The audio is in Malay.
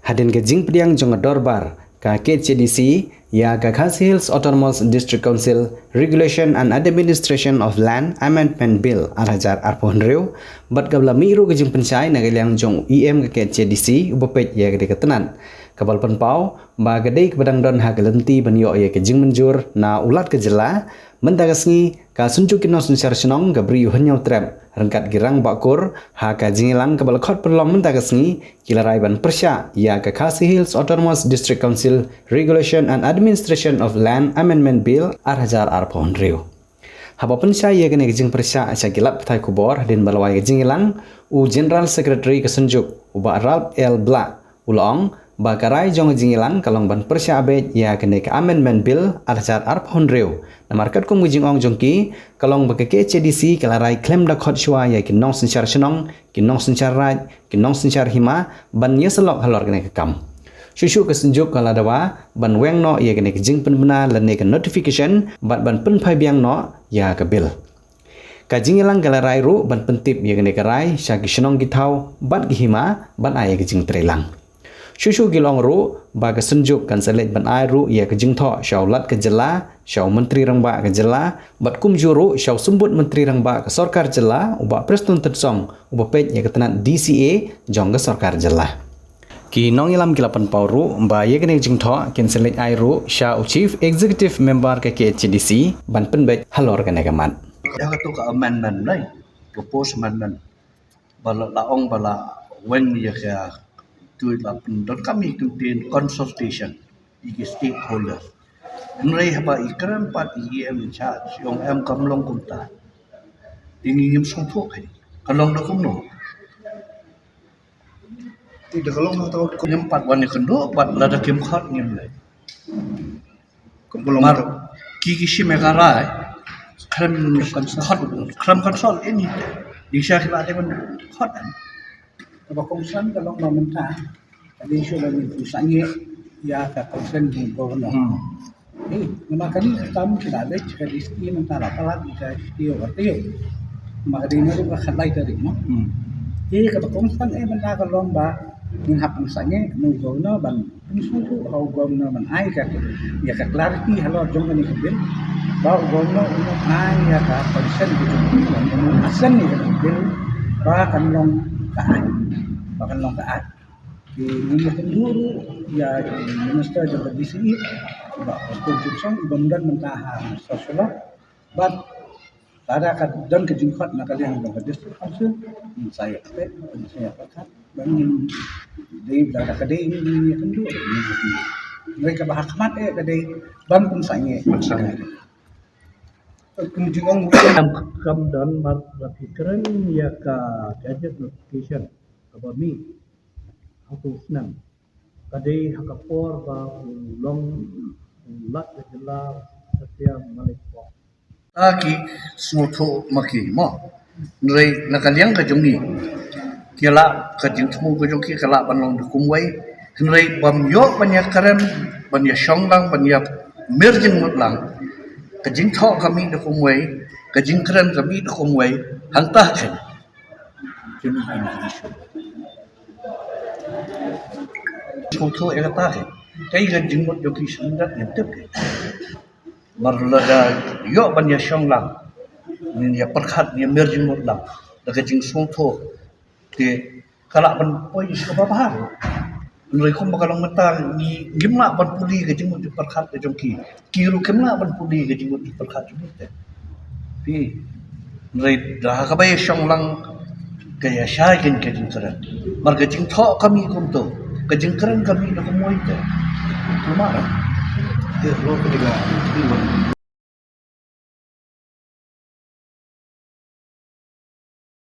hadin ke jing pediang jong dorbar ka KCDC ya ka Khasi Hills Autonomous District Council Regulation and Administration of Land Amendment Bill 2020 bat kabla miru ke jing pensai na galiang jong EM ke KCDC ubapet ya ke ketenan kabal penpau ba gadai kepadang don ha kelenti banyo ya ke jing menjur na ulat ke jela mendagasngi ka sunjukin nos nsar senong gabri hanyau trap rengkat girang bakur ha ka jingilang kabal khot perlong mendagasngi kilarai ban persya ya ka Khasi Hills Autonomous District Council Regulation and Administration of Land Amendment Bill 2020 haba pensya ya kene jing persya asya gilap thai kubor din balawai jingilang u General Secretary ke sunjuk u ba Ralph L Black ulong bakarai jong jingilang kalong ban persya abet ya kene ke Amendment Bill 2020 na market kong jing ong jongki kalong bakake CDC kalarai claim da khot shwa ya kinong sinchar senong kinong sinchar raj kinong sinchar hima ban yeselok halor kene ke kam shushu ke senjuk kaladawa ban weng no ya kene ke jing penbena lane ke notification ban penpai biang no ya ke bill ka jingilang kalarai ru ban pentip ya kene ke rai syaki senong githau bat gihima ban ay ke jing trelang shushu gilong ru baga senjuk kan selet ban ai ru ya ke jingtho syau lat ke jela syau menteri rangba ke jela bat kum juru syau sumbut menteri rangba ke sarkar jela uba prestun tersong uba pej ya ketenat DCA jong ke sarkar jela ki nong ilam kilapan pauru ba ye kene jingtho ken selet ai ru syau chief executive member ke KCDC ban penbej halor kene kaman ya tu ka amendment lai propose amendment bala laong bala when ya ka tu dot kami campaign consultation igi stakeholders nrai haba ikran pat EM in charge yung em kamlong kunta dingim songpo kai kalong do kumno tidak kalong tahu kunyam pat wan kendo pat lada kim khat ngim lai kumulong mar kiki shi megara kram konsol ini di syakila de man khat Kalau konsen kalau meminta, tadi sudah misalnya ya ke konsen di gubernur. Maka ini kami tidak ada jika di sini mentara pelat jika di waktu maka di mana juga khadai dari mana. Jadi kalau konsen mentara kalau lomba menghap misalnya gubernur ban misalnya kalau gubernur ban ai ke ya ke clarity halau jom ini kebil bahwa gubernur ai ya ke konsen di gubernur asal ni kebil bahkan long bahkan long taat di wilayah dulu ya minister juga di sini bahwa konstruksi benar mentah sosial but pada dan kejungkat nak kalian yang district council saya pakat bangin di pada kedai ini kan dulu mereka bahakmat kedai bang pun saya kemudian kam dan berpikiran ya ke gadget notification about me aku senang kadai hakapor ba long lat jela setiap malikpo aki smoto maki mo nrai nakaliang ka jongi kila ka jingtmu ko jongi kala banong dukumwai nrai bamyo banyak karen banyak shonglang banyak merjing mutlang ka jingtho kami dukumwai ka jingkran kami dukumwai hangtah chen jemi ini smoto ekata ke kai ga jingmot joki sundat nyentep ke marlaga yo banyak shonglang ni ya perkhat ni merjing mutlang daga jing smoto ke kala ban poi ska bahar nrai kum bakalong matang ni gimna ban puli ga jingmot perkhat ga jongki kiru kemna ban puli ga jingmot perkhat jumite pi nrai dah ka bay shonglang kaya syaikin ke jingkran marga jing tho kami kumto ke jingkran kami na kumoy te kumara lo ketiga